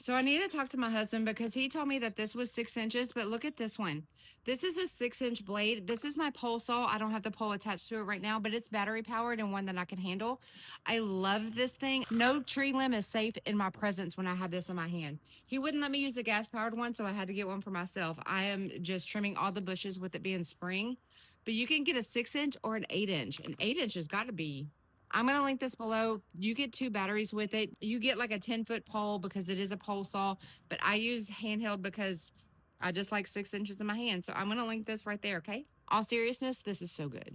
So I need to talk to my husband because he told me that this was 6 inches, but look at this one. This is a 6 inch blade. This is my pole saw. I don't have the pole attached to it right now, but it's battery powered and one that I can handle. I love this thing. No tree limb is safe in my presence when I have this in my hand. He wouldn't let me use a gas powered one, so I had to get one for myself. I am just trimming all the bushes with it being spring, but you can get a 6 inch or an 8 inch. An 8 inch has got to be, I'm going to link this below. You get 2 batteries with it. You get like a 10-foot pole because it is a pole saw, but I use handheld because I just like 6 inches in my hand. So I'm going to link this right there, okay? All seriousness, this is so good.